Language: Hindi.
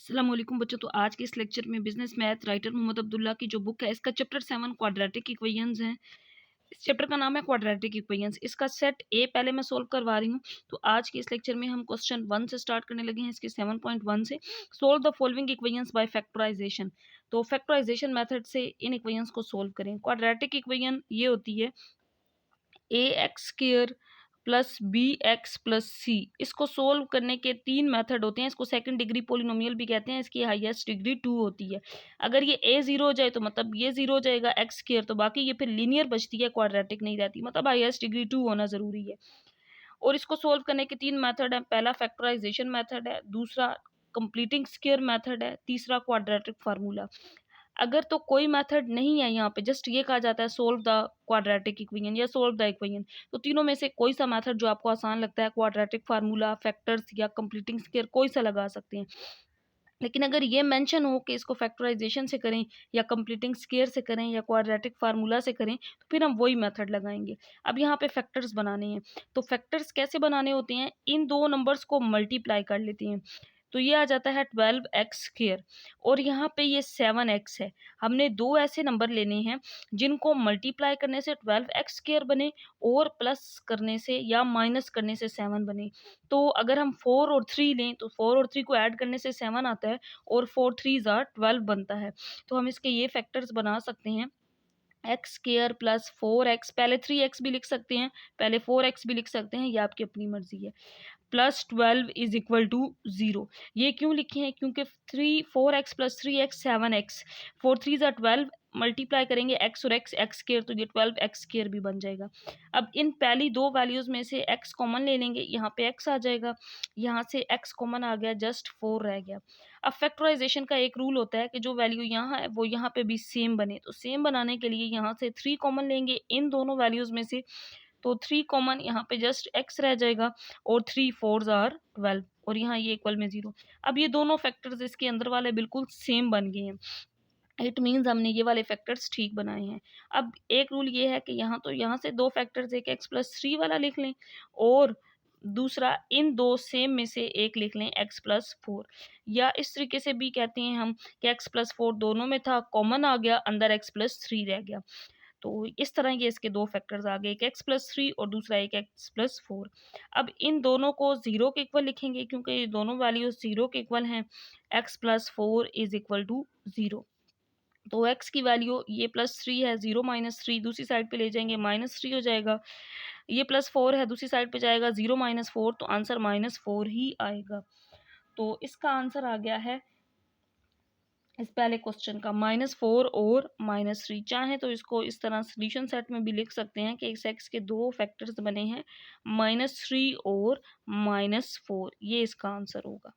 अस्सलाम वालेकुम बच्चों। तो आज के इस लेक्चर में business math writer Mohammad Abdullah की जो बुक है इसका चैप्टर 7 क्वाड्रेटिक इक्वेशंस हैं। इस चैप्टर का नाम है क्वाड्रेटिक इक्वेशंस। इसका सेट ए पहले मैं सोल्व करवा रही हूँ। तो आज के इस लेक्चर में हम क्वेश्चन 1 से स्टार्ट करने लगे हैं, इसके 7.1 से। Solve the following equations by factorization. तो फैक्टराइजेशन मेथड से इन इक्वेशंस को सोल्व करें। क्वाड्रेटिक इक्वेशन ये होती है A X square plus B X plus C. इसको सोल्व करने के 3 मेथड होते हैं। इसको सेकंड डिग्री पोलिनोमियल भी कहते हैं। इसकी हाईएस्ट डिग्री 2 होती है। अगर ये ए 0 हो जाए तो मतलब ये 0 हो जाएगा एक्स स्क्वायर, तो बाकी ये फिर लीनियर बचती है, क्वाड्रेटिक नहीं रहती, मतलब हाईएस्ट डिग्री 2 होना ज़रूरी है। और इसको सोल्व करने के 3 मेथड हैं। पहला फैक्टराइजेशन मेथड है, दूसरा कंप्लीटिंग स्क्वायर मेथड है, तीसरा क्वाड्रेटिक फार्मूला। अगर तो कोई मेथड नहीं है यहाँ पे, जस्ट ये कहा जाता है सोल्व द क्वाड्रेटिक इक्वेशन या सोल्व द इक्वेशन, तो तीनों में से कोई सा मेथड जो आपको आसान लगता है, क्वाड्रेटिक फार्मूला, फैक्टर्स या कंप्लीटिंग स्क्वायर, कोई सा लगा सकते हैं। लेकिन अगर ये मेंशन हो कि इसको फैक्टराइजेशन से करें या कंप्लीटिंग स्क्वायर से करें या क्वाड्रेटिक फार्मूला से करें, तो फिर हम वही मेथड लगाएंगे। अब यहाँ पे फैक्टर्स बनाने हैं। तो फैक्टर्स कैसे बनाने होते हैं, इन दो नंबर्स को मल्टीप्लाई कर लेते हैं। तो ये आ जाता है 12x स्क्वायर और यहाँ पे ये 7x है। हमने दो ऐसे नंबर लेने हैं जिनको मल्टीप्लाई करने से 12x स्क्वायर बने और प्लस करने से या माइनस करने से 7 बने। तो अगर हम 4 और 3 लें तो 4 और 3 को ऐड करने से 7 आता है और 4 3 ज़ा 12 बनता है। तो हम इसके ये फैक्टर्स बना सकते हैं, एक्स स्क्वायर प्लस 4x, पहले 3x भी लिख सकते हैं, पहले 4x भी लिख सकते हैं, ये आपकी अपनी मर्जी है, प्लस 12 इज इक्वल टू 0। ये क्यों लिखे हैं, क्योंकि 4x प्लस 3x 7x, 4 3 ज़ा 12, मल्टीप्लाई करेंगे एक्स और एक्स स्क्वायर, तो ये 12x स्क्वायर भी बन जाएगा। अब इन पहली दो वैल्यूज़ में से x कॉमन ले लेंगे, यहाँ पे x आ जाएगा, यहाँ से x कॉमन आ गया, जस्ट 4 रह गया। अब फैक्टराइजेशन का एक रूल होता है कि जो वैल्यू यहाँ है वो यहाँ पे भी सेम बने। तो सेम बनाने के लिए यहाँ से 3 कॉमन लेंगे इन दोनों वैल्यूज़ में से, तो 3 कॉमन, यहाँ पे जस्ट x रह जाएगा और 3 4 आर 12 और यहाँ ये इक्वल में 0। अब ये दोनों फैक्टर्स इसके अंदर वाले बिल्कुल सेम बन गए हैं। इट मीन्स हमने ये वाले फैक्टर्स ठीक बनाए हैं। अब एक रूल ये है कि यहाँ तो यहाँ से दो फैक्टर्स, एक x प्लस 3 वाला लिख लें और दूसरा इन दो सेम में से एक लिख लें x प्लस 4, या इस तरीके से भी कहते हैं हम कि x प्लस 4 दोनों में था, कॉमन आ गया, अंदर x प्लस 3 रह गया। तो इस तरह ये इसके दो फैक्टर्स आ गए, एक x प्लस 3 और दूसरा एक x प्लस 4। अब इन दोनों को 0 के इक्वल लिखेंगे क्योंकि ये दोनों वैल्यूज 0 के इक्वल हैं। x plus 4 is equal to 0। तो x की वैल्यू ये प्लस 3 है, 0 माइनस 3 दूसरी साइड पे ले जाएंगे, माइनस 3 हो जाएगा। ये प्लस 4 है, दूसरी साइड पे जाएगा, 0 माइनस 4, तो आंसर माइनस 4 ही आएगा। तो इसका आंसर आ गया है इस पहले क्वेश्चन का -4 और -3। चाहे तो इसको इस तरह सोल्यूशन सेट में भी लिख सकते हैं कि इस x के दो फैक्टर्स बने हैं, -3 और -4, ये इसका आंसर होगा।